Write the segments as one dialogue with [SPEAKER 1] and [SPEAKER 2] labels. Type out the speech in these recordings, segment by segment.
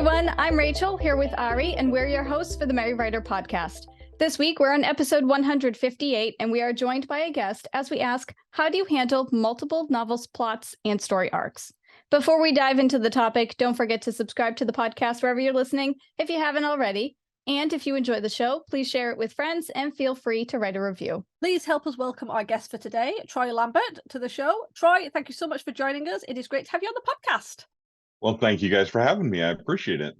[SPEAKER 1] everyone. I'm Rachel, here with Ari, and we're your hosts for the Merry Writer podcast. This week, we're on episode 158, and we are joined by a guest as we ask, how do you handle multiple novels, plots, and story arcs? Before we dive into the topic, don't forget to subscribe to the podcast wherever you're listening if you haven't already. And if you enjoy the show, please share it with friends and feel free to write a review.
[SPEAKER 2] Please help us welcome our guest for today, Troy Lambert, to the show. Troy, thank you so much for joining us. It is great to have you on the podcast.
[SPEAKER 3] Well, thank you guys for having me. I appreciate it.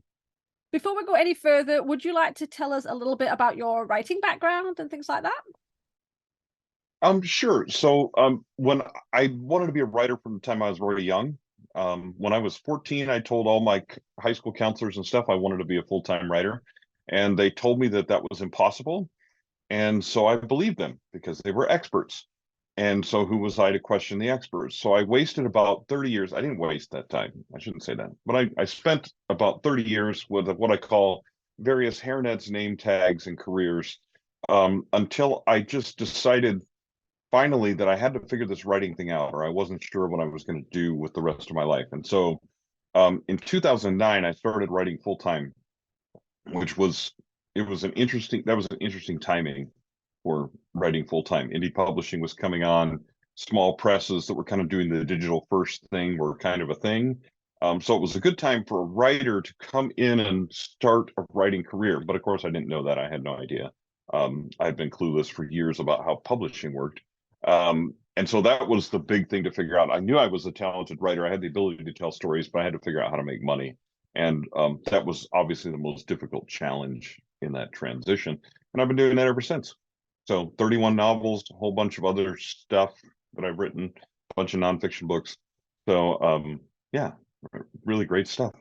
[SPEAKER 2] Before we go any further, would you like to tell us a little bit about your writing background and things like that?
[SPEAKER 3] Sure. So when I wanted to be a writer from the time I was very young, when I was 14, I told all my high school counselors and stuff I wanted to be a full-time writer. And they told me that that was impossible. And so I believed them because they were experts. And so who was I to question the experts? So I wasted about 30 years. I didn't waste that time. I shouldn't say that. But I spent about 30 years with what I call various hairnets, name tags, and careers until I just decided finally that I had to figure this writing thing out, or I wasn't sure what I was going to do with the rest of my life. And so in 2009, I started writing full-time, which was an interesting timing for writing full-time. Indie publishing was coming on. Small presses that were kind of doing the digital first thing were kind of a thing. So it was a good time for a writer to come in and start a writing career. But of course, I didn't know that. I had no idea. I had been clueless for years about how publishing worked. And so that was the big thing to figure out. I knew I was a talented writer. I had the ability to tell stories, but I had to figure out how to make money. And that was obviously the most difficult challenge in that transition. And I've been doing that ever since. So 31 novels, a whole bunch of other stuff that I've written, a bunch of nonfiction books. So yeah, really great stuff.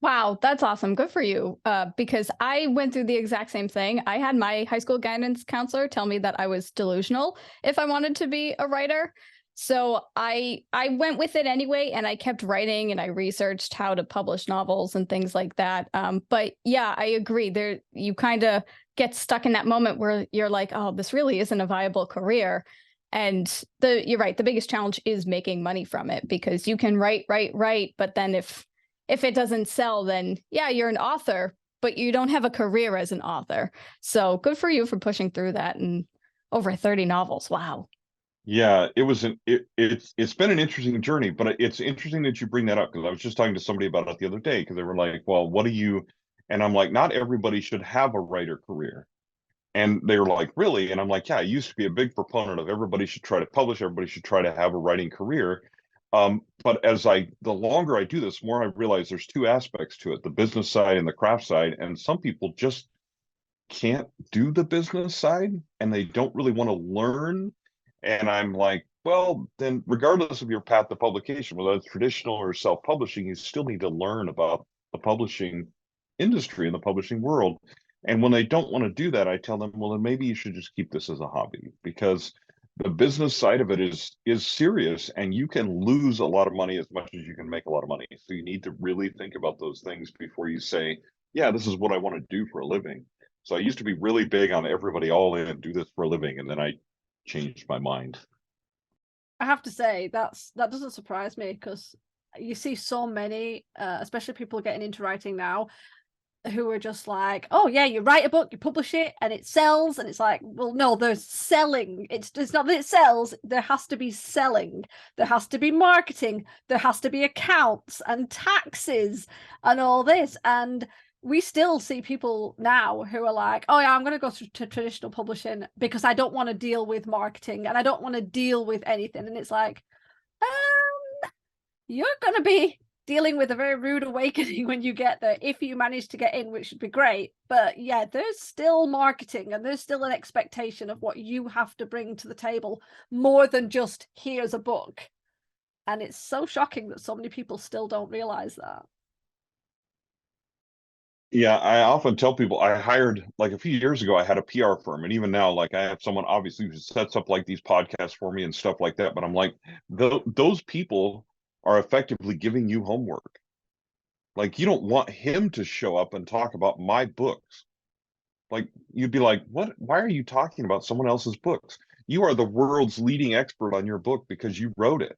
[SPEAKER 1] Wow, that's awesome. Good for you. Because I went through the exact same thing. I had my high school guidance counselor tell me that I was delusional if I wanted to be a writer. So I went with it anyway, and I kept writing and I researched how to publish novels and things like that. But yeah, I agree. You kind of get stuck in that moment where you're like, oh, this really isn't a viable career. And you're right. The biggest challenge is making money from it, because you can write, but then if it doesn't sell, then yeah, you're an author, but you don't have a career as an author. So good for you for pushing through that, and over 30 novels. Wow.
[SPEAKER 3] Yeah, it's been an interesting journey, but it's interesting that you bring that up, because I was just talking to somebody about it the other day, because they were like, well, what do you, and I'm like, not everybody should have a writer career. And they were like, really? And I'm like, yeah, I used to be a big proponent of everybody should try to publish, everybody should try to have a writing career. But the longer I do this, more I realize there's two aspects to it, the business side and the craft side. And some people just can't do the business side, and they don't really want to learn. And I'm like, well, then regardless of your path to publication, whether it's traditional or self-publishing, you still need to learn about the publishing industry and the publishing world. And when they don't want to do that, I tell them, well, then maybe you should just keep this as a hobby, because the business side of it is serious, and you can lose a lot of money as much as you can make a lot of money. So you need to really think about those things before you say, yeah, this is what I want to do for a living. So I used to be really big on everybody all in and do this for a living, and then I changed my mind.
[SPEAKER 2] I have to say that doesn't surprise me, because you see so many, especially people getting into writing now, who are just like, oh yeah, you write a book, you publish it, and it sells. And it's like, well, no, there's selling. It's not that it sells. There has to be selling. There has to be marketing. There has to be accounts and taxes and all this. And we still see people now who are like, oh yeah, I'm going to go to traditional publishing because I don't want to deal with marketing and I don't want to deal with anything. And it's like, you're going to be dealing with a very rude awakening when you get there, if you manage to get in, which would be great. But yeah, there's still marketing, and there's still an expectation of what you have to bring to the table, more than just here's a book. And it's so shocking that so many people still don't realize that.
[SPEAKER 3] Yeah, I often tell people, I hired, like a few years ago, I had a PR firm, and even now, like I have someone obviously who sets up like these podcasts for me and stuff like that. But I'm like, those people are effectively giving you homework. Like, you don't want him to show up and talk about my books. Like, you'd be like, what? Why are you talking about someone else's books? You are the world's leading expert on your book because you wrote it.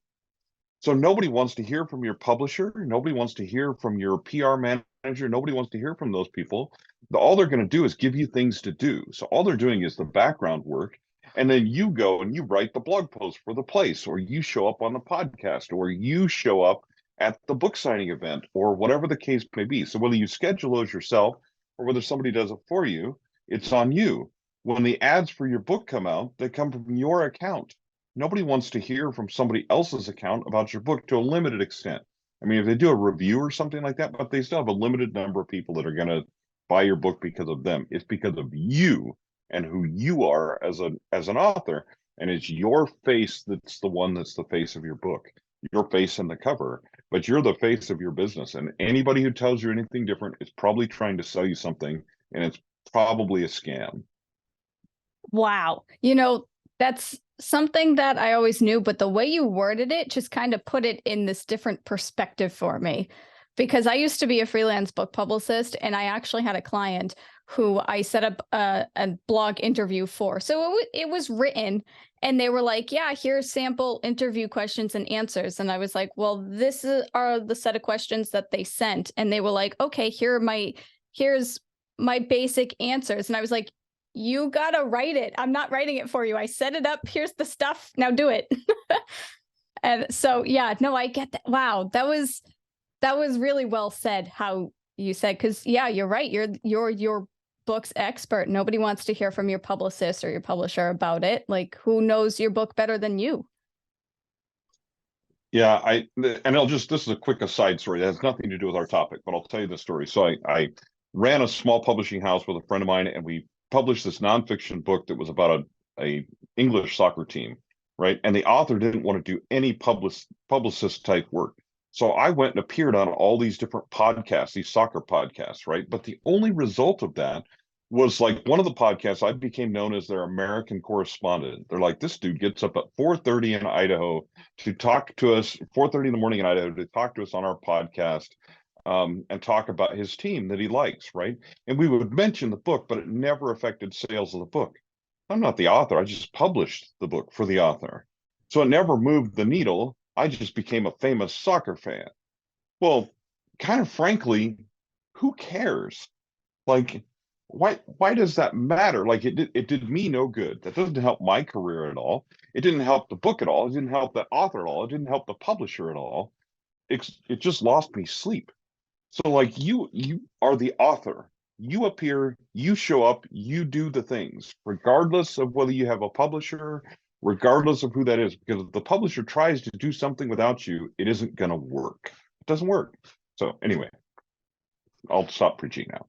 [SPEAKER 3] So nobody wants to hear from your publisher. Nobody wants to hear from your PR manager manager. Nobody wants to hear from those people. All they're going to do is give you things to do. So all they're doing is the background work. And then you go and you write the blog post for the place, or you show up on the podcast, or you show up at the book signing event, or whatever the case may be. So whether you schedule those yourself or whether somebody does it for you, it's on you. When the ads for your book come out, they come from your account. Nobody wants to hear from somebody else's account about your book to a limited extent. I mean, if they do a review or something like that, but they still have a limited number of people that are going to buy your book because of them. It's because of you and who you are as an author. And it's your face that's the face of your book, your face in the cover, but you're the face of your business. And anybody who tells you anything different is probably trying to sell you something, and it's probably a scam.
[SPEAKER 1] Wow. That's something that I always knew, but the way you worded it just kind of put it in this different perspective for me. Because I used to be a freelance book publicist, and I actually had a client who I set up a blog interview for. So it was written, and they were like, yeah, here's sample interview questions and answers. And I was like, well, are the set of questions that they sent. And they were like, okay, here's my basic answers. And I was like, you gotta write it. I'm not writing it for you. I set it up. Here's the stuff. Now do it. And so, yeah, no, I get that. Wow. That was really well said, how you said, because yeah, you're right. You're your book's expert. Nobody wants to hear from your publicist or your publisher about it. Like, who knows your book better than you?
[SPEAKER 3] Yeah, this is a quick aside story. It has nothing to do with our topic, but I'll tell you the story. So I ran a small publishing house with a friend of mine, and we published this nonfiction book that was about a English soccer team, right? And the author didn't want to do any publicist type work. So I went and appeared on all these different podcasts, these soccer podcasts, right? But the only result of that was, like, one of the podcasts, I became known as their American correspondent. They're like, this dude gets up at 4:30 in Idaho to talk to us, 4:30 in the morning in Idaho to talk to us on our podcast, and talk about his team that he likes, right? And we would mention the book, but it never affected sales of the book. I'm not the author. I just published the book for the author. So it never moved the needle. I just became a famous soccer fan. Well, kind of frankly, who cares? Like, why does that matter? Like, it did me no good. That doesn't help my career at all. It didn't help the book at all. It didn't help the author at all. It didn't help the publisher at all. It just lost me sleep. So, like, you are the author. You appear, you show up, you do the things, regardless of whether you have a publisher, regardless of who that is. Because if the publisher tries to do something without you, it isn't going to work. It doesn't work. So anyway, I'll stop preaching now.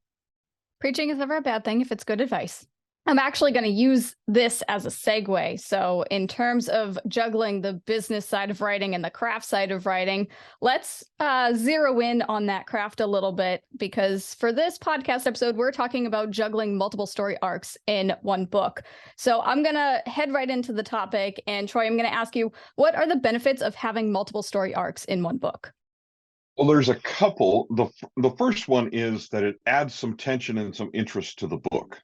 [SPEAKER 1] Preaching is never a bad thing if it's good advice. I'm actually going to use this as a segue. So in terms of juggling the business side of writing and the craft side of writing, let's zero in on that craft a little bit, because for this podcast episode, we're talking about juggling multiple story arcs in one book. So I'm going to head right into the topic. And Troy, I'm going to ask you, what are the benefits of having multiple story arcs in one book?
[SPEAKER 3] Well, there's a couple. The first one is that it adds some tension and some interest to the book.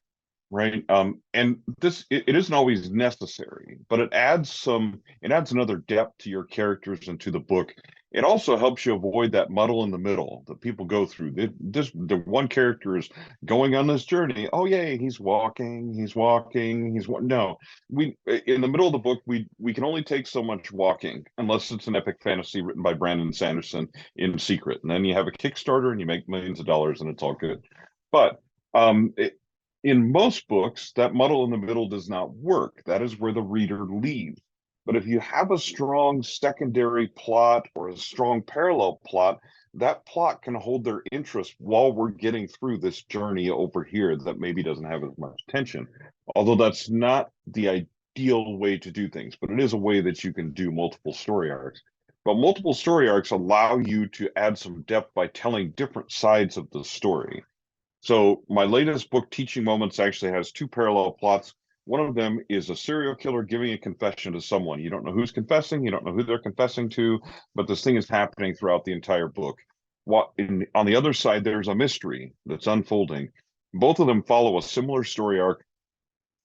[SPEAKER 3] Right. And it isn't always necessary, but it adds another depth to your characters and to the book. It also helps you avoid that muddle in the middle that people go through. The one character is going on this journey. Oh, yay, he's walking. No, in the middle of the book, we can only take so much walking unless it's an epic fantasy written by Brandon Sanderson in secret. And then you have a Kickstarter and you make millions of dollars and it's all good. But in most books, that muddle in the middle does not work. That is where the reader leaves. But if you have a strong secondary plot or a strong parallel plot, that plot can hold their interest while we're getting through this journey over here that maybe doesn't have as much tension. Although that's not the ideal way to do things, but it is a way that you can do multiple story arcs. But multiple story arcs allow you to add some depth by telling different sides of the story. So my latest book, Teaching Moments, actually has two parallel plots. One of them is a serial killer giving a confession to someone. You don't know who's confessing. You don't know who they're confessing to, but this thing is happening throughout the entire book. On the other side, there's a mystery that's unfolding. Both of them follow a similar story arc,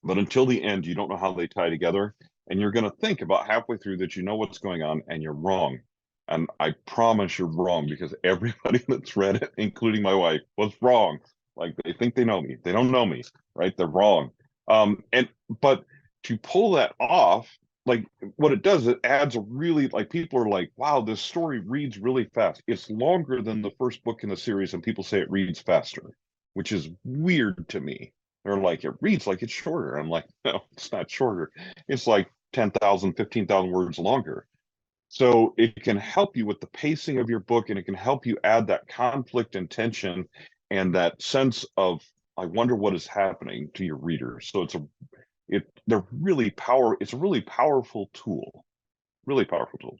[SPEAKER 3] but until the end, you don't know how they tie together. And you're going to think about halfway through that you know what's going on, and you're wrong. And I promise you're wrong, because everybody that's read it, including my wife, was wrong. Like, they think they know me. They don't know me, right? They're wrong. But to pull that off, like, what it does, it adds a really, like, people are like, wow, this story reads really fast. It's longer than the first book in the series, and people say it reads faster, which is weird to me. They're like, it reads like it's shorter. I'm like, no, it's not shorter. It's like 10,000, 15,000 words longer. So it can help you with the pacing of your book, and it can help you add that conflict and tension and that sense of, I wonder what is happening, to your readers. So it's a really powerful tool. Really powerful tool.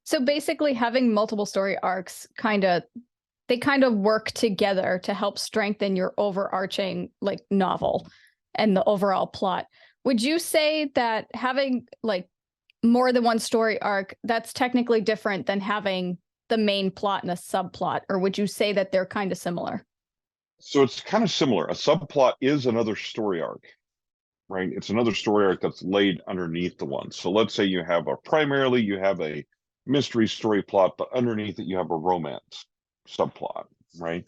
[SPEAKER 1] So basically having multiple story arcs they kind of work together to help strengthen your overarching like novel and the overall plot. Would you say that having like more than one story arc, that's technically different than having the main plot and a subplot? Or would you say that they're kind of similar?
[SPEAKER 3] So it's kind of similar. A subplot is another story arc, right? It's another story arc that's laid underneath the one. So let's say you have a mystery story plot, but underneath it you have a romance subplot, right?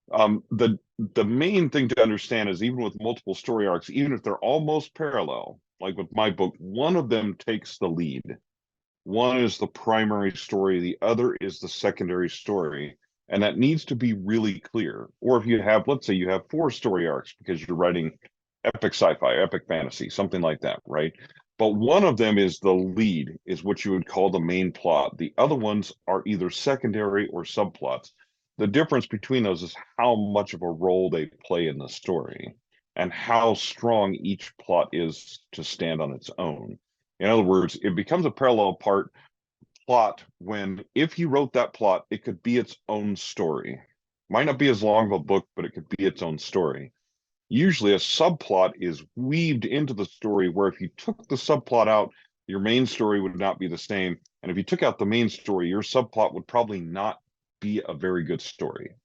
[SPEAKER 3] The main thing to understand is, even with multiple story arcs, even if they're almost parallel, like with my book, one of them takes the lead. One is the primary story, the other is the secondary story, and that needs to be really clear. Or if you have, let's say you have 4 story arcs because you're writing epic sci-fi, epic fantasy, something like that, right? But one of them is the lead, is what you would call the main plot. The other ones are either secondary or subplots. The difference between those is how much of a role they play in the story and how strong each plot is to stand on its own. In other words, it becomes a parallel plot when, if you wrote that plot, it could be its own story. Might not be as long of a book, but it could be its own story. Usually a subplot is weaved into the story, where if you took the subplot out, your main story would not be the same. And if you took out the main story, your subplot would probably not be a very good story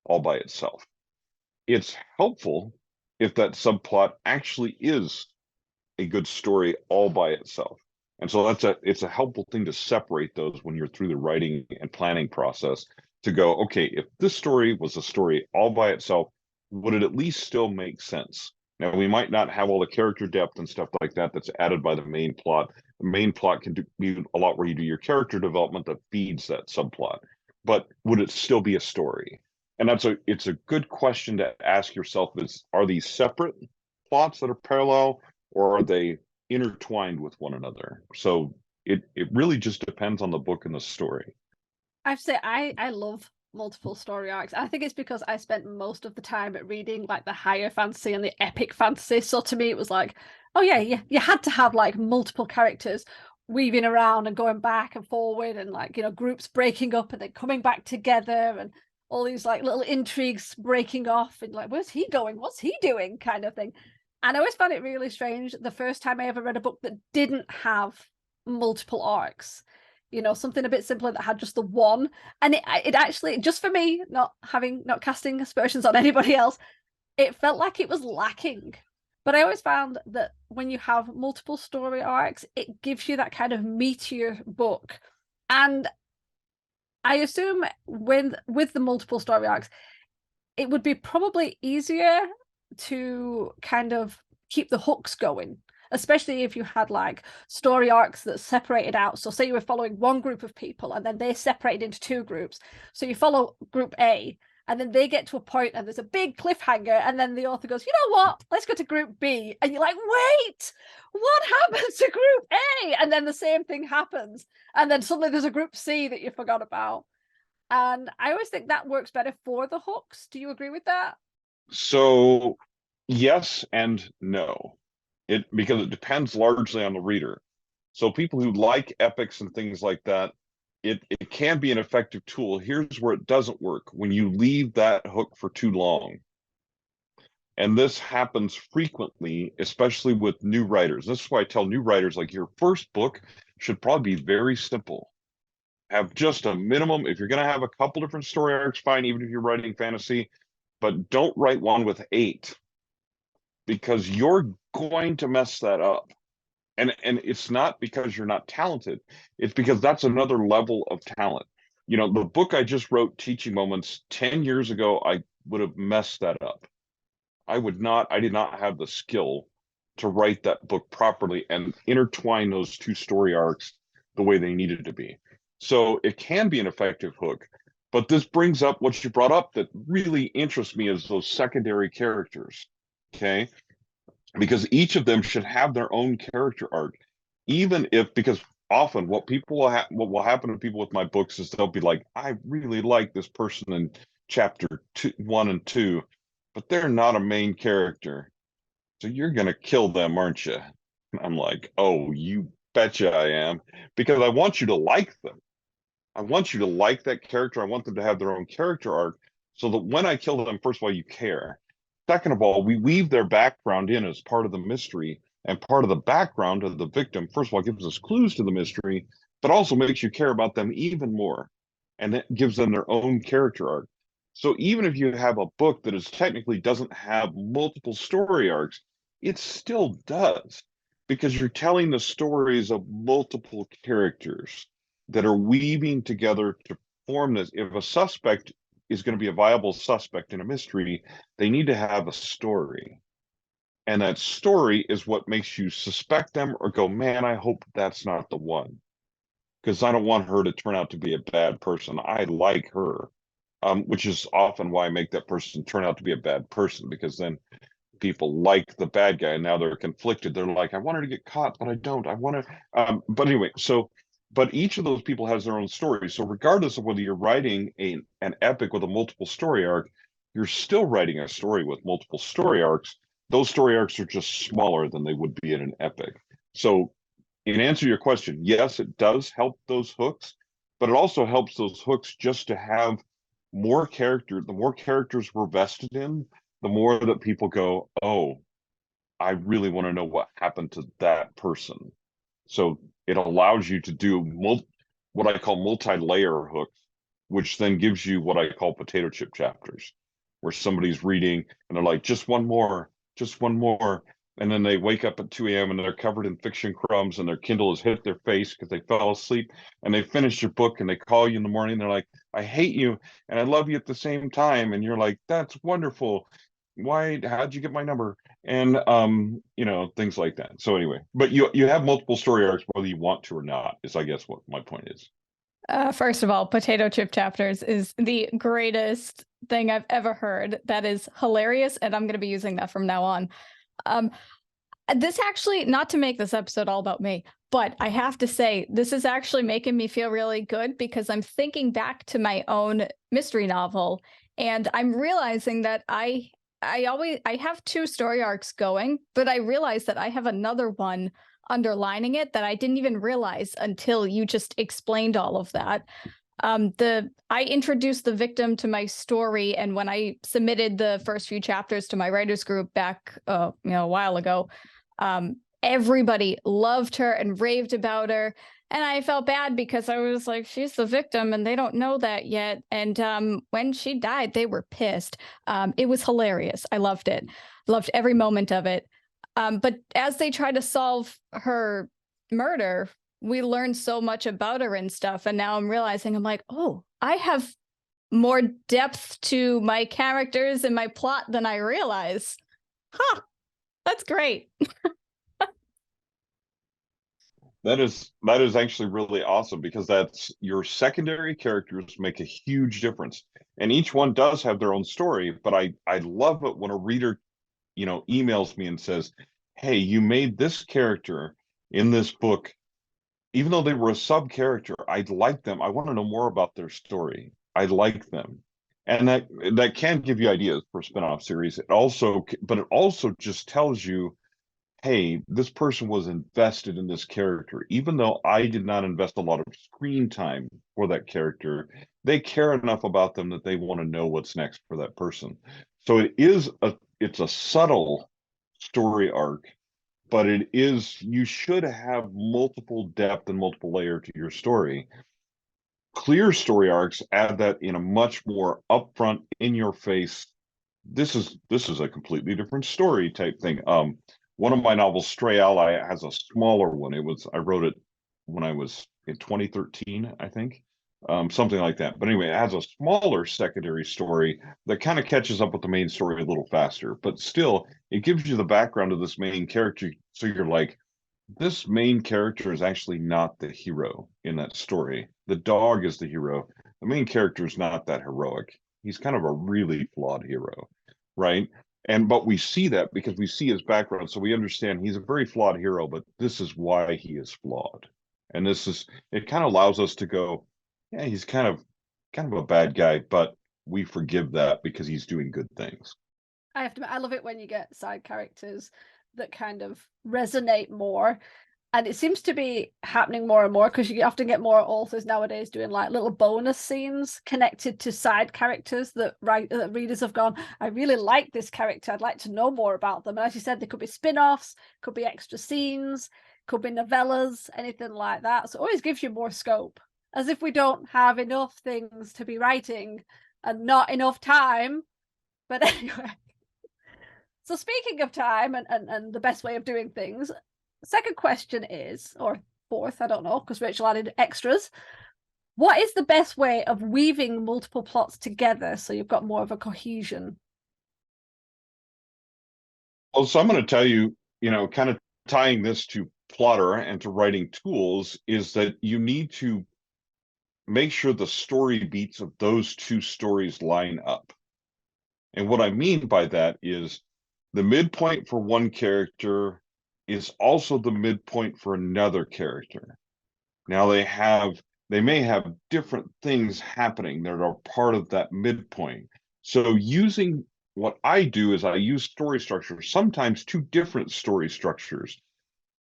[SPEAKER 3] all by itself. It's helpful if that subplot actually is a good story all by itself. And so it's a helpful thing to separate those when you're through the writing and planning process, to go, okay, if this story was a story all by itself, would it at least still make sense? Now, we might not have all the character depth and stuff like that that's added by the main plot. The main plot can be a lot where you do your character development that feeds that subplot, but would it still be a story? And it's a good question to ask yourself: are these separate plots that are parallel, or are they intertwined with one another? So it really just depends on the book and the story.
[SPEAKER 2] I have to say, I love multiple story arcs. I think it's because I spent most of the time reading like the higher fantasy and the epic fantasy. So to me, it was like, oh yeah, you had to have like multiple characters weaving around and going back and forward, and like, you know, groups breaking up and then coming back together, and all these like little intrigues breaking off, and like, where's he going? What's he doing? Kind of thing. And I always found it really strange the first time I ever read a book that didn't have multiple arcs. You know, something a bit simpler that had just the one. And it actually, just for me, not casting aspersions on anybody else, it felt like it was lacking. But I always found that when you have multiple story arcs, it gives you that kind of meatier book. And I assume with the multiple story arcs, it would be probably easier to kind of keep the hooks going, especially if you had like story arcs that separated out. So say you were following one group of people and then they separated into 2 groups. So you follow group A, and then they get to a point and there's a big cliffhanger, and then the author goes, you know what, let's go to group B. And you're like, wait, what happens to group A? And then the same thing happens. And then suddenly there's a group C that you forgot about. And I always think that works better for the hooks. Do you agree with that?
[SPEAKER 3] So yes and no. Because it depends largely on the reader. So people who like epics and things like that, it can be an effective tool. Here's where it doesn't work: when you leave that hook for too long. And this happens frequently, especially with new writers. This is why I tell new writers, like, your first book should probably be very simple. Have just a minimum. If you're going to have a couple different story arcs, fine, even if you're writing fantasy, but don't write one with 8, because you're going to mess that up. And it's not because you're not talented. It's because that's another level of talent. You know, the book I just wrote, Teaching Moments, 10 years ago, I would have messed that up. I did not have the skill to write that book properly and intertwine those two story arcs the way they needed to be. So it can be an effective hook, but this brings up what you brought up that really interests me is those secondary characters. Okay. Because each of them should have their own character arc, even if, because often what will happen to people with my books is they'll be like, I really like this person in chapter 1 and 2, but they're not a main character. So you're going to kill them, aren't you? And I'm like, oh, you betcha I am, because I want you to like them. I want you to like that character. I want them to have their own character arc so that when I kill them, first of all, you care. Second of all, we weave their background in as part of the mystery, and part of the background of the victim, first of all, gives us clues to the mystery, but also makes you care about them even more. And it gives them their own character arc. So even if you have a book that is technically doesn't have multiple story arcs, it still does, because you're telling the stories of multiple characters that are weaving together to form this. If a suspect is going to be a viable suspect in a mystery, they need to have a story. And that story is what makes you suspect them or go, man, I hope that's not the one. Because I don't want her to turn out to be a bad person. I like her, which is often why I make that person turn out to be a bad person, because then people like the bad guy and now they're conflicted. They're like, I want her to get caught, but I don't. I want to. But anyway, but each of those people has their own story. So regardless of whether you're writing an epic with a multiple story arc, you're still writing a story with multiple story arcs. Those story arcs are just smaller than they would be in an epic. So in answer to your question, yes, it does help those hooks, but it also helps those hooks just to have more character. The more characters we're vested in, the more that people go, oh, I really want to know what happened to that person. So it allows you to do what I call multi-layer hooks, which then gives you what I call potato chip chapters, where somebody's reading and they're like, just one more, just one more. And then they wake up at 2 a.m. and they're covered in fiction crumbs and their Kindle has hit their face because they fell asleep, and they finish your book and they call you in the morning. They're like, I hate you and I love you at the same time. And you're like, that's wonderful. How'd you get my number? And things like that. So anyway, but you have multiple story arcs whether you want to or not, is I guess what my point is.
[SPEAKER 1] First of all, potato chip chapters is the greatest thing I've ever heard. That is hilarious, and I'm going to be using that from now on. This actually, not to make this episode all about me, but I have to say, this is actually making me feel really good, because I'm thinking back to my own mystery novel, and I'm realizing that I have 2 story arcs going, but I realized that I have another one underlining it that I didn't even realize until you just explained all of that. I introduced the victim to my story, and when I submitted the first few chapters to my writers group back, a while ago, everybody loved her and raved about her. And I felt bad because I was like, she's the victim and they don't know that yet. And when she died, they were pissed. It was hilarious. I loved it. Loved every moment of it. But as they try to solve her murder, we learned so much about her and stuff. And now I'm realizing, I'm like, oh, I have more depth to my characters and my plot than I realize. Huh. That's great.
[SPEAKER 3] That is actually really awesome, because that's your secondary characters make a huge difference. And each one does have their own story, but I love it when a reader, emails me and says, hey, you made this character in this book, even though they were a sub character, I like them. I want to know more about their story. I like them. And that can give you ideas for a spinoff series. It also just tells you, hey, this person was invested in this character. Even though I did not invest a lot of screen time for that character, they care enough about them that they want to know what's next for that person. So it's a subtle story arc, but you should have multiple depth and multiple layer to your story. Clear story arcs add that in a much more upfront, in your face, this is a completely different story type thing. One of my novels, Stray Ally, has a smaller one. I wrote it when I was in 2013, I think, something like that. But anyway, it has a smaller secondary story that kind of catches up with the main story a little faster. But still, it gives you the background of this main character, so you're like, this main character is actually not the hero in that story. The dog is the hero. The main character is not that heroic. He's kind of a really flawed hero, right? But we see that because we see his background, so we understand he's a very flawed hero, but this is why he is flawed. And it kind of allows us to go, yeah, he's kind of a bad guy, but we forgive that because he's doing good things.
[SPEAKER 2] I have to admit, I love it when you get side characters that kind of resonate more. And it seems to be happening more and more, because you often get more authors nowadays doing like little bonus scenes connected to side characters that readers have gone, I really like this character, I'd like to know more about them. And as you said, there could be spin-offs, could be extra scenes, could be novellas, anything like that. So it always gives you more scope, as if we don't have enough things to be writing and not enough time. But anyway, so speaking of time and the best way of doing things, second question is, or fourth, I don't know, because Rachel added extras. What is the best way of weaving multiple plots together so you've got more of a cohesion?
[SPEAKER 3] Well, so I'm going to tell you, kind of tying this to Plottr and to writing tools, is that you need to make sure the story beats of those two stories line up. And what I mean by that is the midpoint for one character is also the midpoint for another character. Now they may have different things happening that are part of that midpoint. So what I do is I use story structures, sometimes two different story structures.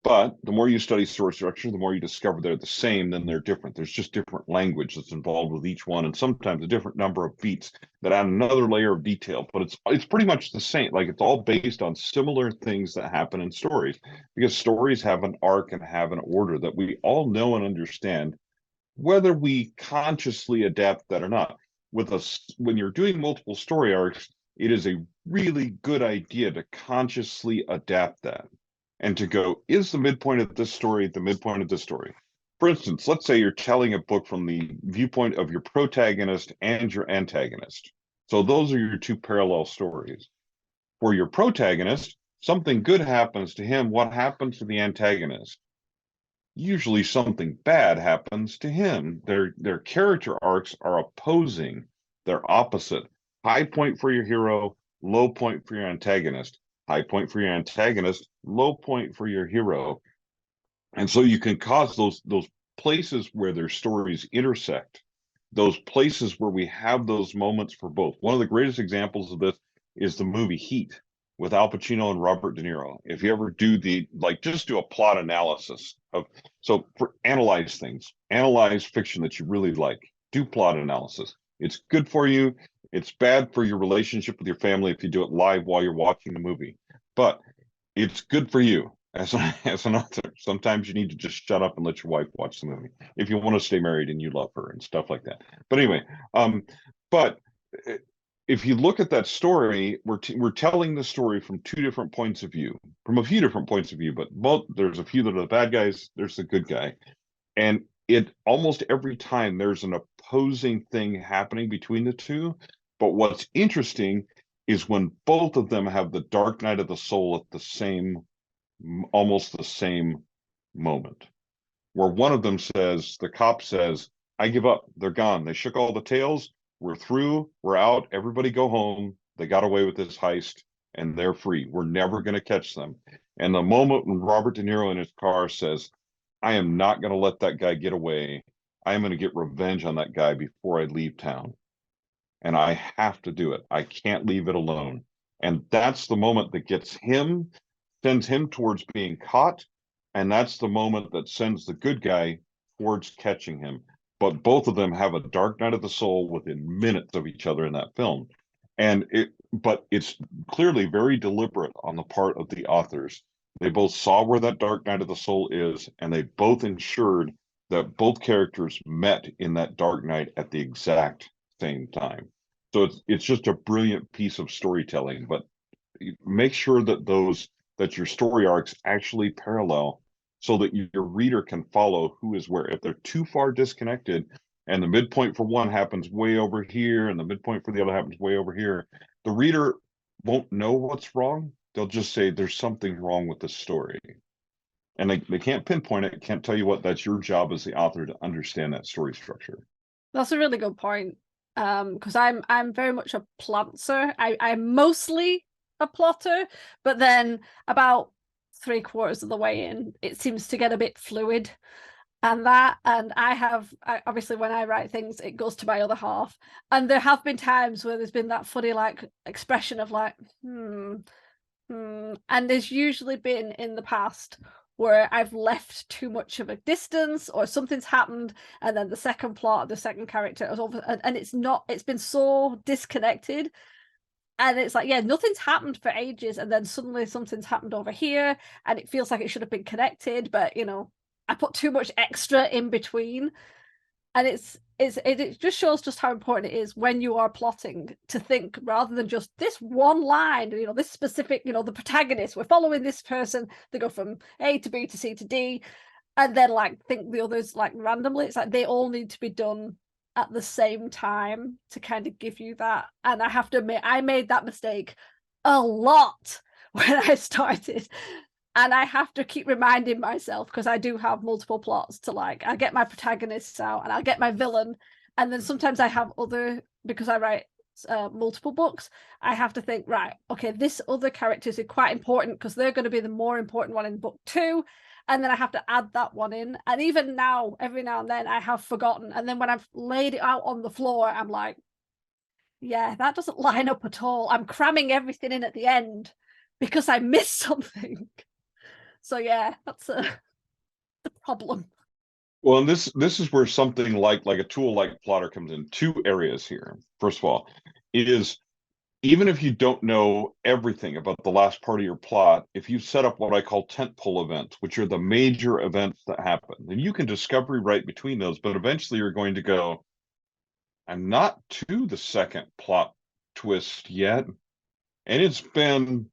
[SPEAKER 3] But the more you study story structure, the more you discover they're the same, then they're different. There's just different language that's involved with each one, and sometimes a different number of beats that add another layer of detail. But it's pretty much the same. Like, it's all based on similar things that happen in stories, because stories have an arc and have an order that we all know and understand, whether we consciously adapt that or not. When you're doing multiple story arcs, it is a really good idea to consciously adapt that. And to go, is the midpoint of this story the midpoint of this story? For instance, let's say you're telling a book from the viewpoint of your protagonist and your antagonist. So those are your two parallel stories. For your protagonist, something good happens to him. What happens to the antagonist? Usually something bad happens to him. Their character arcs are opposing. They're opposite. High point for your hero, low point for your antagonist. High point for your antagonist, low point for your hero. And so you can cause those places where their stories intersect, those places where we have those moments for both. One of the greatest examples of this is the movie Heat with Al Pacino and Robert De Niro. If you ever just do a plot analysis analyze things, analyze fiction that you really like, do plot analysis. It's good for you. It's bad for your relationship with your family if you do it live while you're watching the movie, but it's good for you as an author. Sometimes you need to just shut up and let your wife watch the movie if you want to stay married and you love her and stuff like that. But anyway, but if you look at that story, we're telling the story from a few different points of view, but there's a few that are the bad guys, there's the good guy, and almost every time there's an opposing thing happening between the two. But what's interesting is when both of them have the dark night of the soul at almost the same moment, where one of them says, the cop says, I give up, they're gone, they shook all the tails, we're through, we're out, everybody go home, they got away with this heist and they're free, we're never going to catch them. And the moment when Robert De Niro in his car says, I am not going to let that guy get away, I am going to get revenge on that guy before I leave town. And I have to do it. I can't leave it alone. And that's the moment that sends him towards being caught. And that's the moment that sends the good guy towards catching him. But both of them have a dark night of the soul within minutes of each other in that film. But it's clearly very deliberate on the part of the authors. They both saw where that dark night of the soul is, and they both ensured that both characters met in that dark night at the exact same time. So it's just a brilliant piece of storytelling. But make sure that that your story arcs actually parallel so that your reader can follow who is where. If they're too far disconnected and the midpoint for one happens way over here and the midpoint for the other happens way over here, the reader won't know what's wrong. They'll just say there's something wrong with the story. And they can't pinpoint it, can't tell you what. That's your job as the author to understand that story structure.
[SPEAKER 2] That's a really good point. Because I'm very much a plantser. I'm mostly a plotter, but then about 3/4 of the way in, it seems to get a bit fluid. And I obviously when I write things, it goes to my other half. And there have been times where there's been that funny like expression of like, and there's usually been in the past where I've left too much of a distance or something's happened and then the second plot, the second character is over, and it's been so disconnected. And it's like, yeah, nothing's happened for ages and then suddenly something's happened over here and it feels like it should have been connected, but you know, I put too much extra in between. And it just shows just how important it is when you are plotting to think rather than just this one line, you know, this specific, you know, the protagonist, we're following this person, they go from A to B to C to D, and then like think the others like randomly. It's like they all need to be done at the same time to kind of give you that. And I have to admit, I made that mistake a lot when I started. And I have to keep reminding myself because I do have multiple plots to like, I get my protagonists out and I'll get my villain. And then sometimes I have other, because I write multiple books, I have to think, right, okay, this other character is quite important because they're going to be the more important one in book 2. And then I have to add that one in. And even now, every now and then I have forgotten. And then when I've laid it out on the floor, I'm like, yeah, that doesn't line up at all. I'm cramming everything in at the end because I missed something. So yeah, that's the problem.
[SPEAKER 3] Well, and this is where something like a tool like Plottr comes in. 2 areas here. First of all, it is, even if you don't know everything about the last part of your plot, if you set up what I call tentpole events, which are the major events that happen, then you can discovery write between those, but eventually you're going to go, I'm not to the second plot twist yet, and it's been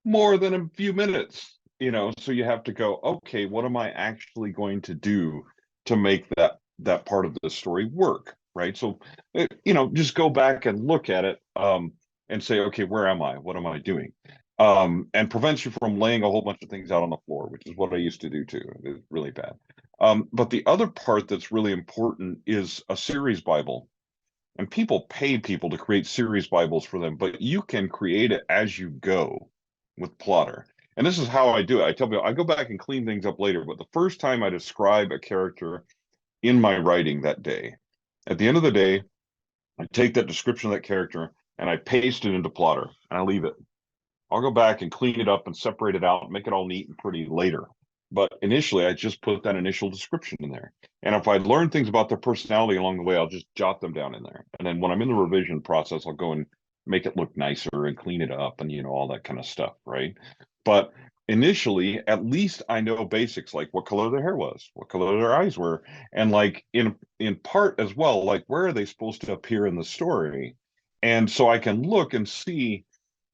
[SPEAKER 3] more than a few minutes. You know, so you have to go, okay, what am I actually going to do to make that part of the story work, right? So, you know, just go back and look at it and say, okay, where am I? What am I doing? And prevents you from laying a whole bunch of things out on the floor, which is what I used to do too. It's really bad. But the other part that's really important is a series Bible. And people pay people to create series Bibles for them, but you can create it as you go with Plottr. And this is how I do it. I tell people, I go back and clean things up later, but the first time I describe a character in my writing that day, at the end of the day, I take that description of that character and I paste it into Plottr and I leave it. I'll go back and clean it up and separate it out and make it all neat and pretty later. But initially, I just put that initial description in there. And if I learn things about their personality along the way, I'll just jot them down in there. And then when I'm in the revision process, I'll go and make it look nicer and clean it up and, you know, all that kind of stuff, right? But initially, at least I know basics like what color their hair was, what color their eyes were, and like in part as well, like where are they supposed to appear in the story? And so I can look and see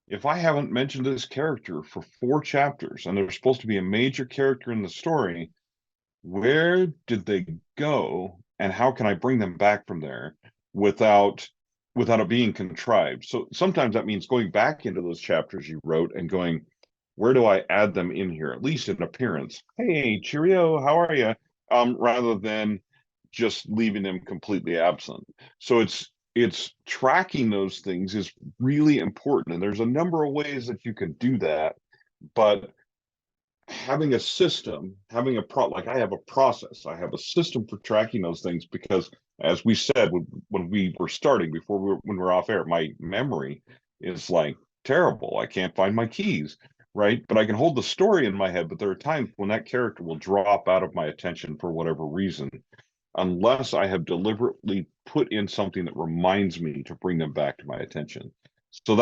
[SPEAKER 3] if I haven't mentioned this character for 4 chapters and they're supposed to be a major character in the story, where did they go and how can I bring them back from there without it being contrived? So sometimes that means going back into those chapters you wrote and going, where do I add them in here, at least in appearance? Hey, cheerio, how are you? Rather than just leaving them completely absent. So it's tracking those things is really important. And there's a number of ways that you can do that, but having a system, having like I have a process, I have a system for tracking those things because as we said, when we were starting, when we were off air, my memory is like terrible. I can't find my keys, right? But I can hold the story in my head, but there are times when that character will drop out of my attention for whatever reason, unless I have deliberately put in something that reminds me to bring them back to my attention. So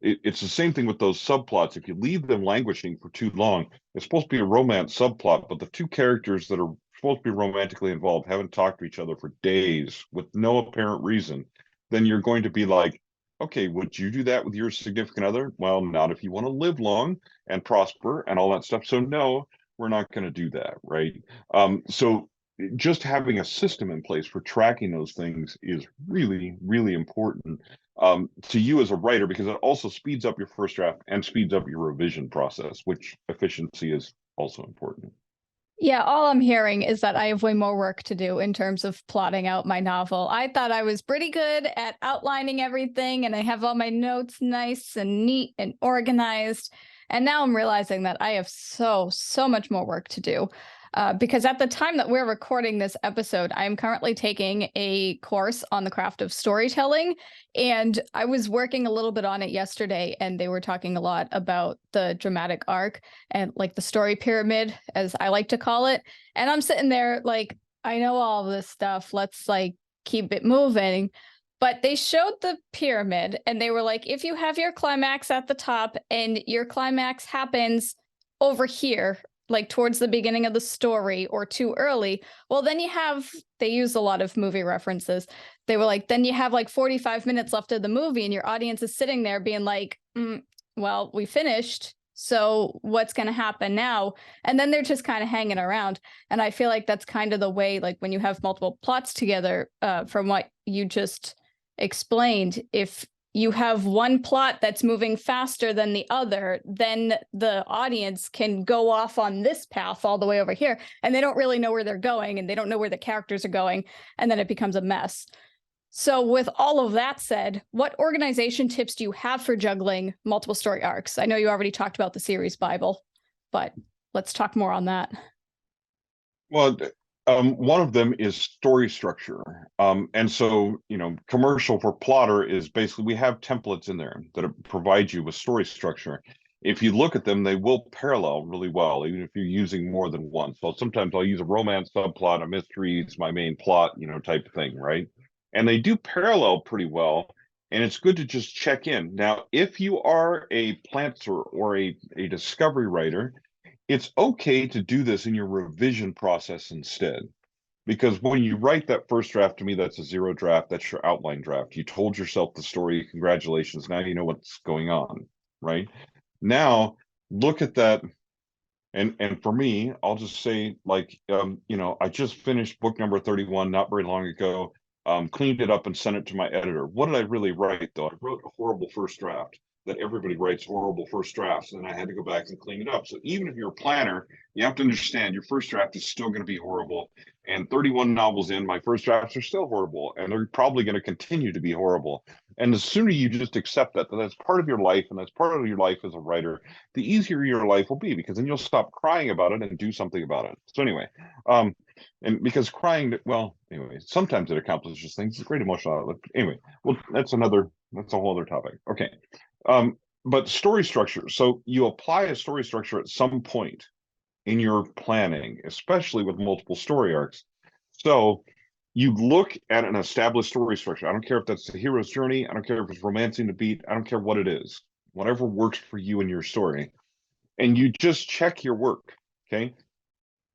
[SPEAKER 3] it's the same thing with those subplots. If you leave them languishing for too long, it's supposed to be a romance subplot, but the 2 characters that are supposed to be romantically involved haven't talked to each other for days with no apparent reason, then you're going to be like, Okay, would you do that with your significant other? Well, not if you want to live long and prosper and all that stuff. So no, we're not going to do that, right? So just having a system in place for tracking those things is really, really important to you as a writer, because it also speeds up your first draft and speeds up your revision process, which efficiency is also important.
[SPEAKER 1] Yeah, all I'm hearing is that I have way more work to do in terms of plotting out my novel. I thought I was pretty good at outlining everything, and I have all my notes nice and neat and organized. And now I'm realizing that I have so much more work to do. Because at the time that we're recording this episode, I am currently taking a course on the craft of storytelling. And I was working a little bit on it yesterday, and they were talking a lot about the dramatic arc and like the story pyramid, as I like to call it. And I'm sitting there like, I know all this stuff. Let's like keep it moving. But they showed the pyramid and they were like, if you have your climax at the top and your climax happens over here, like towards the beginning of the story or too early, well, then they use a lot of movie references. They were like, then you have like 45 minutes left of the movie and your audience is sitting there being like, well, we finished. So what's going to happen now? And then they're just kind of hanging around. And I feel like that's kind of the way, like when you have multiple plots together, from what you just explained, if you have one plot that's moving faster than the other, then the audience can go off on this path all the way over here, and they don't really know where they're going, and they don't know where the characters are going, and then it becomes a mess. So with all of that said, what organization tips do you have for juggling multiple story arcs? I know you already talked about the series Bible, but let's talk more on that.
[SPEAKER 3] Well, one of them is story structure. And so, commercial for Plottr is basically we have templates in there that provide you with story structure. If you look at them, they will parallel really well, even if you're using more than one. So sometimes I'll use a romance subplot, a mystery, it's my main plot, type of thing, right? And they do parallel pretty well. And it's good to just check in. Now, if you are a plantzer or a discovery writer, it's okay to do this in your revision process instead. Because when you write that first draft, to me, that's a zero draft. That's your outline draft. You told yourself the story. Congratulations. Now you know what's going on, right? Now, look at that. And for me, I'll just say, like, I just finished book number 31 not very long ago, cleaned it up and sent it to my editor. What did I really write, though? I wrote a horrible first draft that everybody writes horrible first drafts, and I had to go back and clean it up. So even if you're a planner, you have to understand your first draft is still going to be horrible. And 31 novels in, my first drafts are still horrible, and they're probably going to continue to be horrible. And the sooner you just accept that that's part of your life, and that's part of your life as a writer, the easier your life will be, because then you'll stop crying about it and do something about it. So anyway, and because crying, well, anyway, sometimes it accomplishes things. It's a great emotional outlet. Anyway, well, that's a whole other topic. Okay. But story structure. So you apply a story structure at some point in your planning, especially with multiple story arcs. So you look at an established story structure. I don't care if that's the hero's journey. I don't care if it's romancing the beat. I don't care what it is. Whatever works for you in your story. And you just check your work. Okay.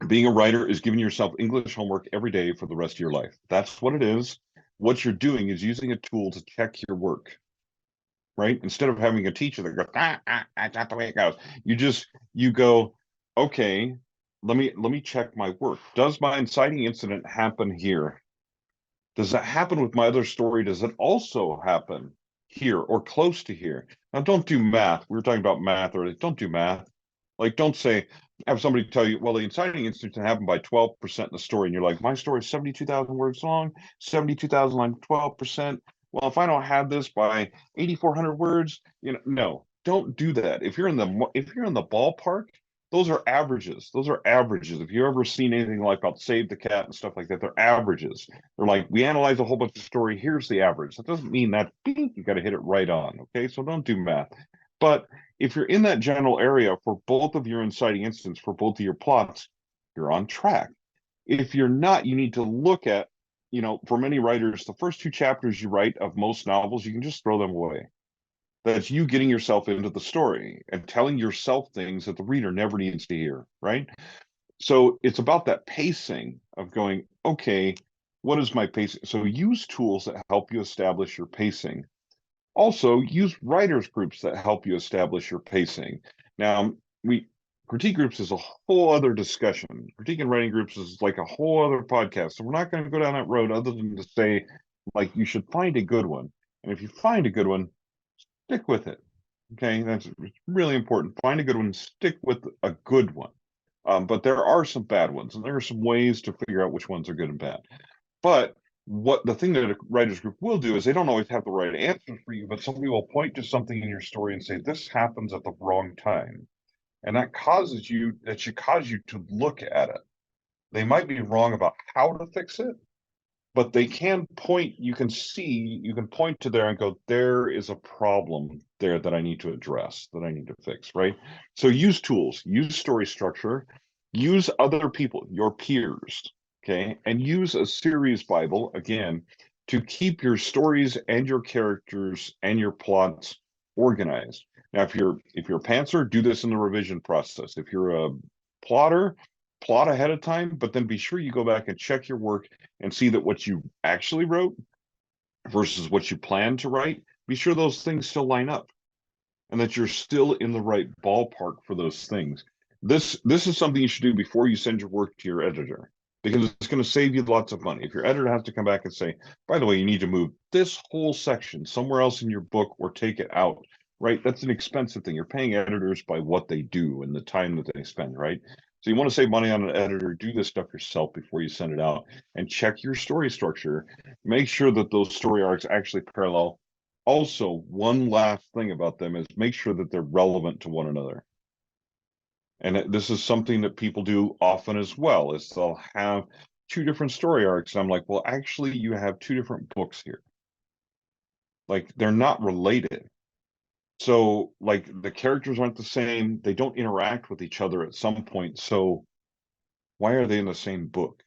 [SPEAKER 3] Being a writer is giving yourself English homework every day for the rest of your life. That's what it is. What you're doing is using a tool to check your work. Right? Instead of having a teacher that goes, that's not the way it goes. You go, okay, let me check my work. Does my inciting incident happen here? Does that happen with my other story? Does it also happen here or close to here? Now, don't do math. We were talking about math earlier. Don't do math. Like, don't say, have somebody tell you, well, the inciting incident happened by 12% in the story. And you're like, my story is 72,000 words long, 72,000 lines, 12%. Well, if I don't have this by 8,400 words, no, don't do that. If you're in the ballpark, those are averages. Those are averages. If you've ever seen anything like about Save the Cat and stuff like that, they're averages. They're like, we analyze a whole bunch of story. Here's the average. That doesn't mean that you got to hit it right on. Okay, so don't do math. But if you're in that general area for both of your inciting incidents, for both of your plots, you're on track. If you're not, you need to look at, for many writers, the first 2 chapters you write of most novels, you can just throw them away. That's you getting yourself into the story and telling yourself things that the reader never needs to hear, right? So it's about that pacing of going, okay, what is my pacing? So use tools that help you establish your pacing. Also, use writers groups that help you establish your pacing. Now, critique groups is a whole other discussion. Critique and writing groups is like a whole other podcast. So we're not going to go down that road other than to say, like, you should find a good one. And if you find a good one, stick with it. Okay, that's really important. Find a good one, stick with a good one. But there are some bad ones, and there are some ways to figure out which ones are good and bad. But what the thing that a writers group will do is they don't always have the right answer for you, but somebody will point to something in your story and say, this happens at the wrong time. And that should cause you to look at it. They might be wrong about how to fix it, but they can point, you can point to there and go, there is a problem there that I need to address, that I need to fix, right? So use tools, use story structure, use other people, your peers, okay? And use a series Bible, again, to keep your stories and your characters and your plots organized. Now, if you're a pantser, do this in the revision process. If you're a plotter, plot ahead of time, but then be sure you go back and check your work and see that what you actually wrote versus what you plan to write, be sure those things still line up and that you're still in the right ballpark for those things. This is something you should do before you send your work to your editor, because it's going to save you lots of money. If your editor has to come back and say, by the way, you need to move this whole section somewhere else in your book or take it out, right? That's an expensive thing. You're paying editors by what they do and the time that they spend, right? So you want to save money on an editor, do this stuff yourself before you send it out, and check your story structure. Make sure that those story arcs actually parallel. Also, one last thing about them is make sure that they're relevant to one another. And this is something that people do often as well, is they'll have two different story arcs. And I'm like, well, actually, you have two different books here. Like, they're not related. So, like, the characters aren't the same. They don't interact with each other at some point. So why are they in the same book?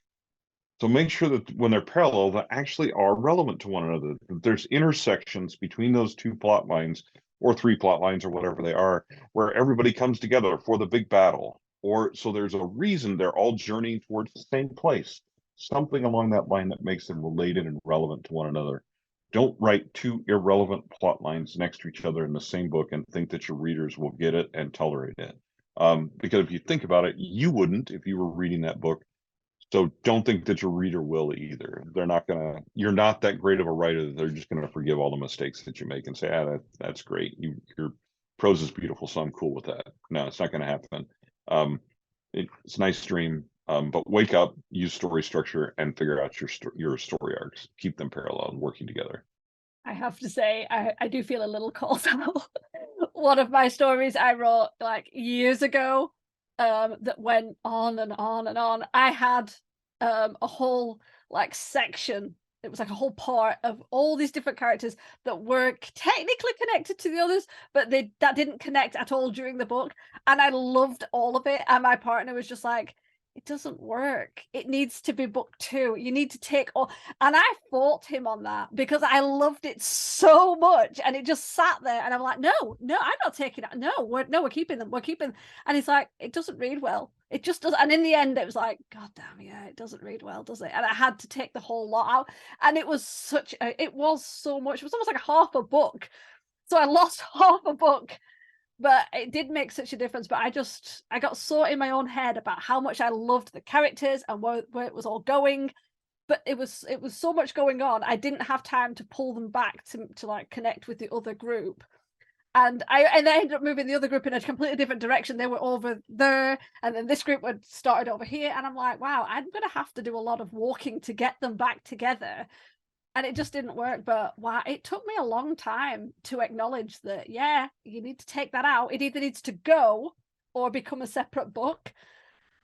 [SPEAKER 3] So make sure that when they're parallel, they actually are relevant to one another. There's intersections between those two plot lines or three plot lines or whatever they are, where everybody comes together for the big battle. Or so there's a reason they're all journeying towards the same place. Something along that line that makes them related and relevant to one another. Don't write two irrelevant plot lines next to each other in the same book and think that your readers will get it and tolerate it. Because if you think about it, you wouldn't if you were reading that book. So don't think that your reader will either. They're not gonna, you're not that great of a writer that they're just gonna forgive all the mistakes that you make and say, that's great. Your prose is beautiful, so I'm cool with that. No, it's not gonna happen. It's a nice dream, but wake up, use story structure, and figure out your story arcs. Keep them parallel and working together.
[SPEAKER 2] I have to say, I do feel a little called out. One of my stories I wrote like years ago, that went on and on and on. I had a whole like section. It was like a whole part of all these different characters that were technically connected to the others, but that didn't connect at all during the book. And I loved all of it. And my partner was just like, it doesn't work. It needs to be book 2. You need to take all, and I fought him on that because I loved it so much, and it just sat there. And I'm like, no, I'm not taking it. No, we're keeping them. We're keeping. And he's like, it doesn't read well. It just does. And in the end, it was like, God damn, yeah, it doesn't read well, does it? And I had to take the whole lot out. And it was it was so much. It was almost like half a book. So I lost half a book. But it did make such a difference. But I got so in my own head about how much I loved the characters and where it was all going. But it was so much going on. I didn't have time to pull them back to like connect with the other group. And I ended up moving the other group in a completely different direction. They were over there, and then this group had started over here. And I'm like, wow, I'm gonna have to do a lot of walking to get them back together. And it just didn't work. But wow, it took me a long time to acknowledge that, yeah, you need to take that out. It either needs to go or become a separate book.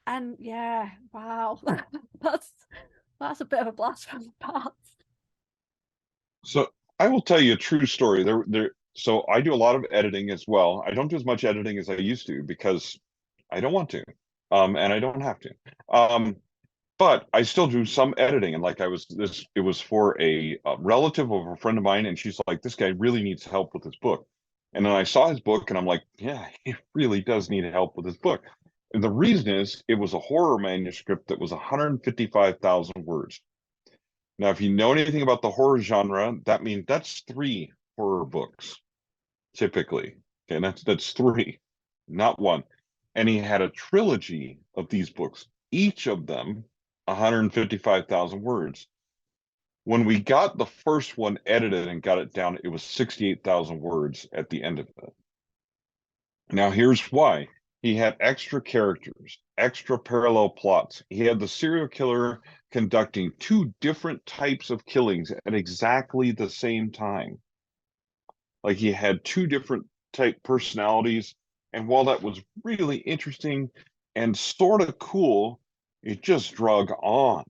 [SPEAKER 2] And yeah, wow, that's a bit of a blast from the past.
[SPEAKER 3] So I will tell you a true story. So I do a lot of editing as well. I don't do as much editing as I used to because I don't want to, and I don't have to. But I still do some editing, and like it was for a relative of a friend of mine, and she's like, this guy really needs help with his book. And then I saw his book, and I'm like, yeah, he really does need help with his book. And the reason is it was a horror manuscript that was 155,000 words. Now, if you know anything about the horror genre, that means that's 3 horror books, typically. Okay, and that's 3, not 1. And he had a trilogy of these books, each of them 155,000 words. When we got the first one edited and got it down, it was 68,000 words at the end of it. Now, here's why. He had extra characters, extra parallel plots. He had the serial killer conducting 2 different types of killings at exactly the same time. Like, he had 2 different type personalities. And while that was really interesting and sort of cool, it just drug on.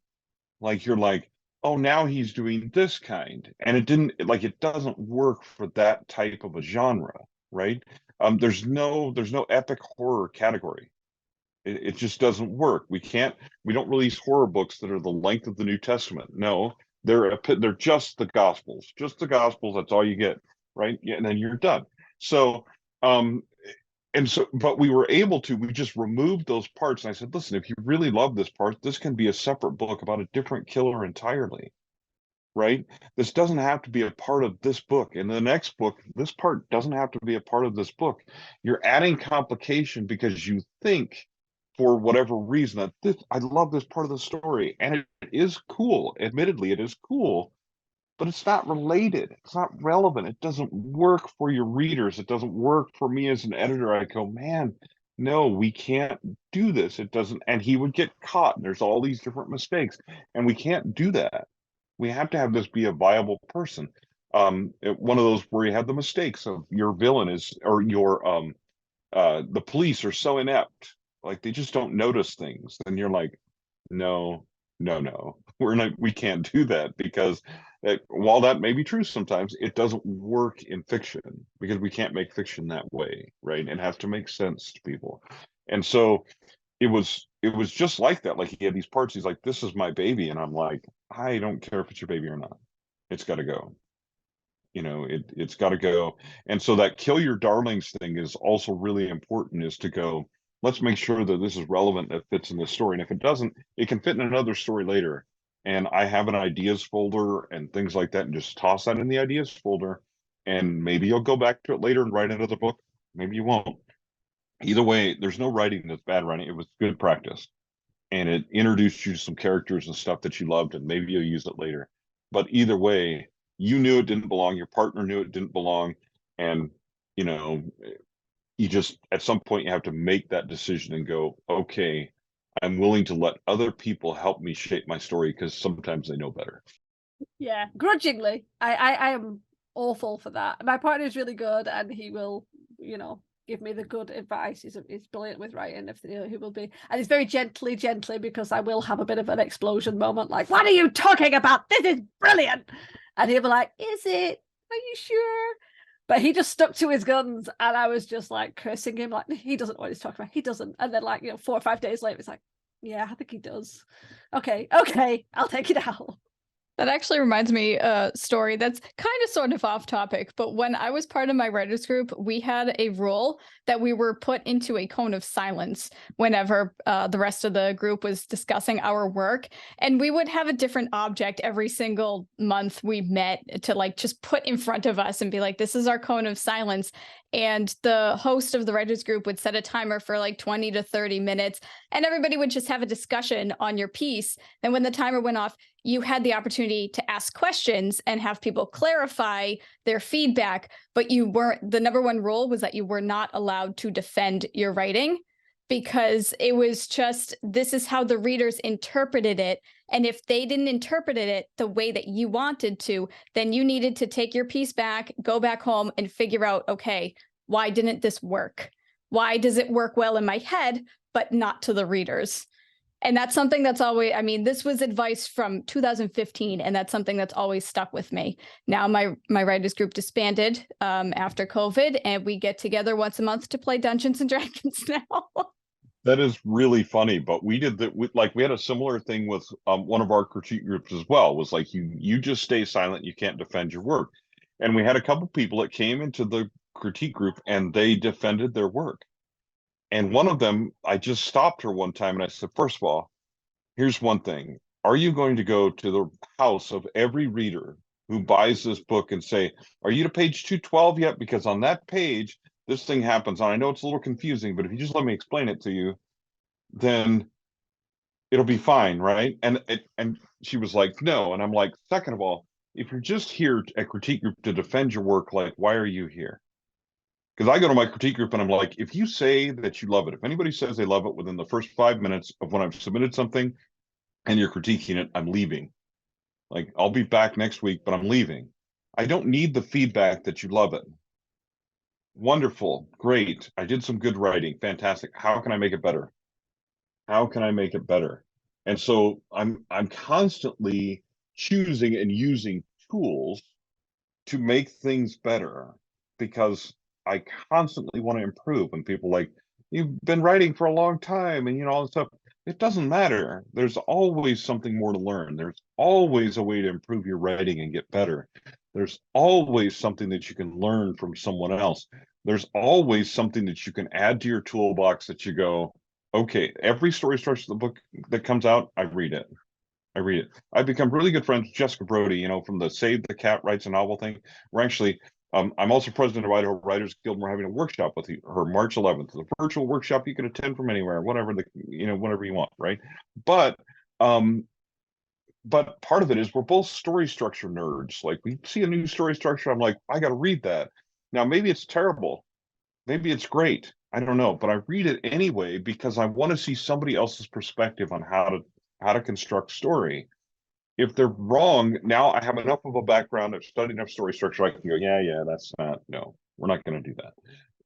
[SPEAKER 3] Like, you're like, oh, now he's doing this kind. And it doesn't work for that type of a genre, right? There's no epic horror category. It just doesn't work. We don't release horror books that are the length of the New Testament. No, they're just the Gospels. Just the Gospels, that's all you get, right? Yeah, and then you're done. So, but we just removed those parts. And I said, listen, if you really love this part, this can be a separate book about a different killer entirely, right? This doesn't have to be a part of this book. In the next book, this part doesn't have to be a part of this book. You're adding complication because you think, for whatever reason, that I love this part of the story. And it is cool. Admittedly, it is cool. But it's not related. It's not relevant. It doesn't work for your readers. It doesn't work for me as an editor. I go, man, no, we can't do this. It doesn't. And he would get caught. And there's all these different mistakes. And we can't do that. We have to have this be a viable person. One of those where you have the mistakes of your villain or your the police are so inept. Like, they just don't notice things. And you're like, no, we can't do that, because while that may be true sometimes, it doesn't work in fiction, because we can't make fiction that way, right? It has to make sense to people. And so it was just like that. Like, he had these parts, he's like, this is my baby, and I'm like, I don't care if it's your baby or not. It's got to go. It's got to go. And so that kill your darlings thing is also really important, is to go, let's make sure that this is relevant, that fits in the story. And if it doesn't, it can fit in another story later. And I have an ideas folder and things like that, and just toss that in the ideas folder. And maybe you'll go back to it later and write another book. Maybe you won't. Either way, there's no writing that's bad writing. It was good practice. And it introduced you to some characters and stuff that you loved, and maybe you'll use it later. But either way, you knew it didn't belong. Your partner knew it didn't belong. And, you just, at some point, you have to make that decision and go, okay, I'm willing to let other people help me shape my story, because sometimes they know better.
[SPEAKER 2] Yeah, grudgingly. I am awful for that. My partner is really good, and he will, give me the good advice. He's brilliant with writing. He will be, and it's very gently, because I will have a bit of an explosion moment, like, what are you talking about? This is brilliant. And he'll be like, is it? Are you sure? But he just stuck to his guns, and I was just like cursing him, like, he doesn't know what he's talking about. He doesn't. And then, like, 4 or 5 days later, it's like, yeah, I think he does. Okay, I'll take it out.
[SPEAKER 1] That actually reminds me a story that's kind of sort of off topic, but when I was part of my writers group, we had a rule that we were put into a cone of silence whenever the rest of the group was discussing our work. And we would have a different object every single month we met to, like, just put in front of us and be like, this is our cone of silence. And the host of the writers group would set a timer for like 20 to 30 minutes, and everybody would just have a discussion on your piece. And when the timer went off, you had the opportunity to ask questions and have people clarify their feedback, but the number one rule was that you were not allowed to defend your writing, because it was just, this is how the readers interpreted it. And if they didn't interpret it the way that you wanted to, then you needed to take your piece back, go back home, and figure out, okay, why didn't this work? Why does it work well in my head, but not to the readers? And that's something that's always, this was advice from 2015, and that's something that's always stuck with me. Now my writers group disbanded after COVID, and we get together once a month to play Dungeons and Dragons now.
[SPEAKER 3] That is really funny, but we did that. We had a similar thing with one of our critique groups as well. Was like, you just stay silent. You can't defend your work. And we had a couple people that came into the critique group, and they defended their work. And one of them, I just stopped her one time and I said, first of all, here's one thing. Are you going to go to the house of every reader who buys this book and say, are you to page 212 yet? Because on that page, this thing happens. And I know it's a little confusing, but if you just let me explain it to you, then it'll be fine, right? And she was like, no. And I'm like, second of all, if you're just here at critique group to defend your work, like, why are you here? Because I go to my critique group and I'm like, if you say that you love it, if anybody says they love it within the first 5 minutes of when I've submitted something and you're critiquing it, I'm leaving. Like, I'll be back next week, but I'm leaving. I don't need the feedback that you love it. Wonderful, great. I did some good writing, fantastic. How can I make it better? How can I make it better? And so I'm constantly choosing and using tools to make things better, because I constantly want to improve. And people like, you've been writing for a long time and all this stuff. It doesn't matter. There's always something more to learn. There's always a way to improve your writing and get better. There's always something that you can learn from someone else. There's always something that you can add to your toolbox that you go, okay, every story structure of the book that comes out, I read it. I read it. I've become really good friends with Jessica Brody, from the Save the Cat Writes a Novel thing. We're actually, I'm also president of Idaho Writers Guild, and we're having a workshop with her March 11th. It's a virtual workshop you can attend from anywhere, whatever whatever you want, right? But part of it is we're both story structure nerds. Like, we see a new story structure, I'm like, I got to read that. Now, maybe it's terrible, maybe it's great, I don't know, but I read it anyway because I want to see somebody else's perspective on how to construct story. If they're wrong, now I have enough of a background, I've studied enough story structure, I can go, yeah, that's not, no, we're not going to do that.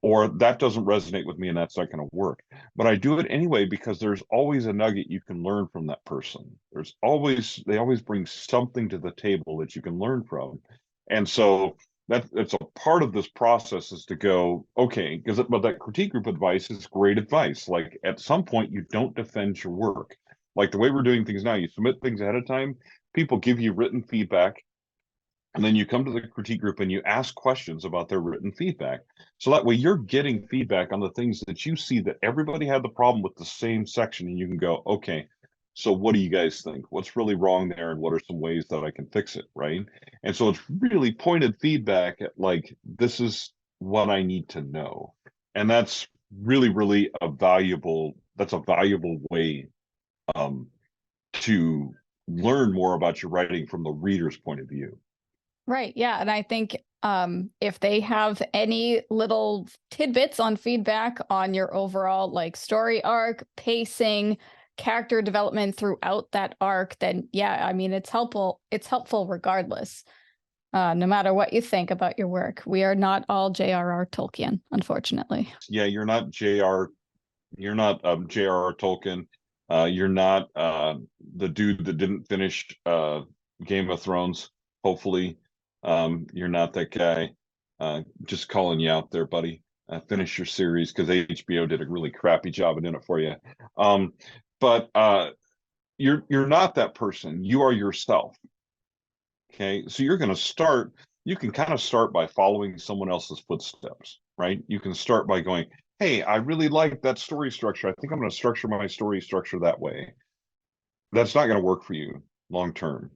[SPEAKER 3] Or that doesn't resonate with me and that's not going to work. But I do it anyway because there's always a nugget you can learn from that person. They always bring something to the table that you can learn from. And so that's a part of this process, is to go, okay, but that critique group advice is great advice. Like, at some point, you don't defend your work. Like the way we're doing things now, you submit things ahead of time, people give you written feedback, and then you come to the critique group and you ask questions about their written feedback. So that way you're getting feedback on the things that you see that everybody had the problem with the same section, and you can go, okay, so what do you guys think? What's really wrong there, and what are some ways that I can fix it, right? And so it's really pointed feedback at, like, this is what I need to know. And that's really, really a valuable way to learn more about your writing from the reader's point of view.
[SPEAKER 1] Right. Yeah. And I think if they have any little tidbits on feedback on your overall like story arc, pacing, character development throughout that arc, then yeah, I mean, it's helpful. It's helpful regardless, no matter what you think about your work. We are not all J.R.R. Tolkien, unfortunately.
[SPEAKER 3] Yeah, you're not J.R.R. Tolkien. You're not the dude that didn't finish Game of Thrones, hopefully. You're not that guy. Just calling you out there, buddy. Finish your series, because HBO did a really crappy job of doing it for you. But you're not that person. You are yourself. Okay, so you can kind of start by following someone else's footsteps, right? You can start by going, hey, I really like that story structure. I think I'm going to structure my story structure that way. That's not going to work for you long term.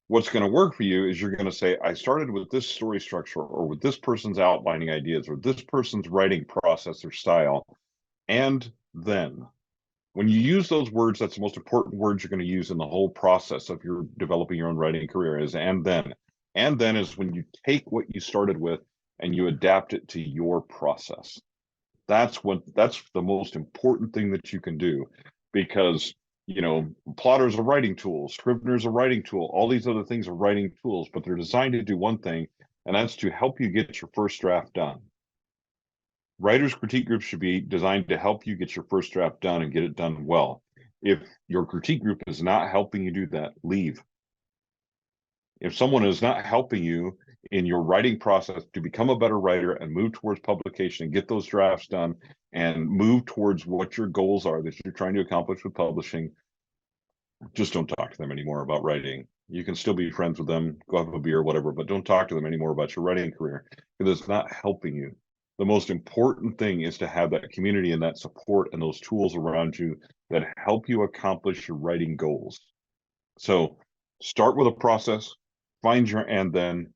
[SPEAKER 3] What's going to work for you is you're going to say, I started with this story structure, or with this person's outlining ideas, or this person's writing process or style. And then, when you use those words, that's the most important words you're going to use in the whole process of your developing your own writing career, is and then. And then is when you take what you started with and you adapt it to your process. That's the most important thing that you can do, because Plottr is a writing tool, Scrivener is a writing tool, all these other things are writing tools, but they're designed to do one thing, and that's to help you get your first draft done. Writers' critique groups should be designed to help you get your first draft done and get it done well. If your critique group is not helping you do that, leave. If someone is not helping you in your writing process to become a better writer and move towards publication and get those drafts done and move towards what your goals are that you're trying to accomplish with publishing, just don't talk to them anymore about writing. You can still be friends with them, go have a beer, whatever, but don't talk to them anymore about your writing career, because it's not helping you. The most important thing is to have that community and that support and those tools around you that help you accomplish your writing goals. So start with a process, then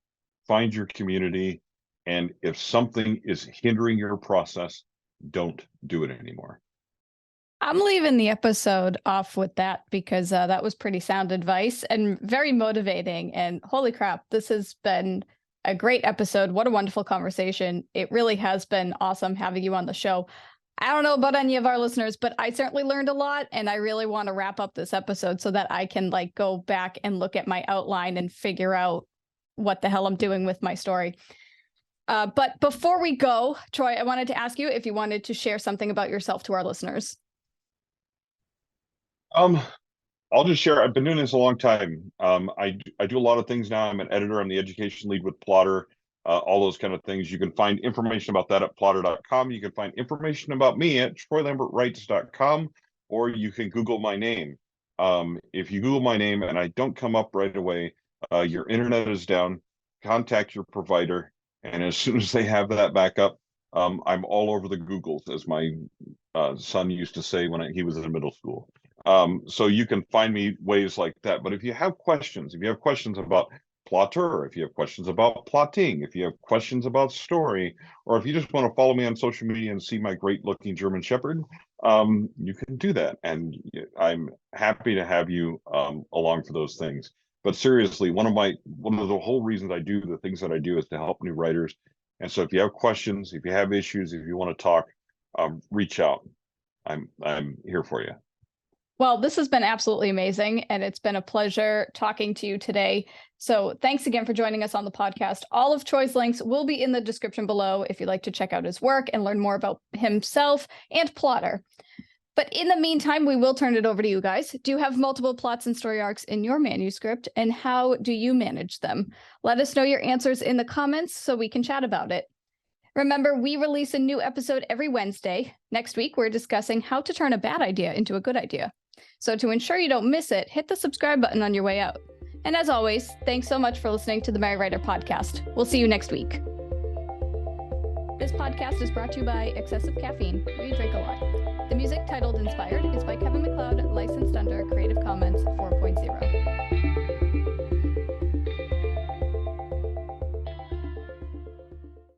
[SPEAKER 3] find your community. And if something is hindering your process, don't do it anymore.
[SPEAKER 1] I'm leaving the episode off with that because that was pretty sound advice and very motivating. And holy crap, this has been a great episode. What a wonderful conversation. It really has been awesome having you on the show. I don't know about any of our listeners, but I certainly learned a lot, and I really want to wrap up this episode so that I can like go back and look at my outline and figure out what the hell I'm doing with my story. But before we go, Troy, I wanted to ask you if you wanted to share something about yourself to our listeners.
[SPEAKER 3] I'll just share. I've been doing this a long time. I do a lot of things now. I'm an editor. I'm the education lead with Plottr, all those kind of things. You can find information about that at plottr.com. You can find information about me at troylambertwrites.com, or you can Google my name. If you Google my name and I don't come up right away, your internet is down. Contact your provider, and as soon as they have that back up, I'm all over the Googles, as my son used to say when he was in middle school. So you can find me ways like that. But if you have questions about Plottr, if you have questions about plotting, if you have questions about story, or if you just want to follow me on social media and see my great looking German Shepherd, you can do that. And I'm happy to have you along for those things. But seriously, one of the whole reasons I do the things that I do is to help new writers. And so if you have questions, if you have issues, if you want to talk, reach out. I'm here for you.
[SPEAKER 1] Well, this has been absolutely amazing, and it's been a pleasure talking to you today. So thanks again for joining us on the podcast. All of Troy's links will be in the description below if you'd like to check out his work and learn more about himself and Plottr. But in the meantime, we will turn it over to you guys. Do you have multiple plots and story arcs in your manuscript, and how do you manage them? Let us know your answers in the comments so we can chat about it. Remember, we release a new episode every Wednesday. Next week, we're discussing how to turn a bad idea into a good idea. So to ensure you don't miss it, hit the subscribe button on your way out. And as always, thanks so much for listening to the Merry Writer Podcast. We'll see you next week. This podcast is brought to you by Excessive Caffeine. We drink a lot. The music titled Inspired is by Kevin MacLeod, licensed under Creative Commons 4.0.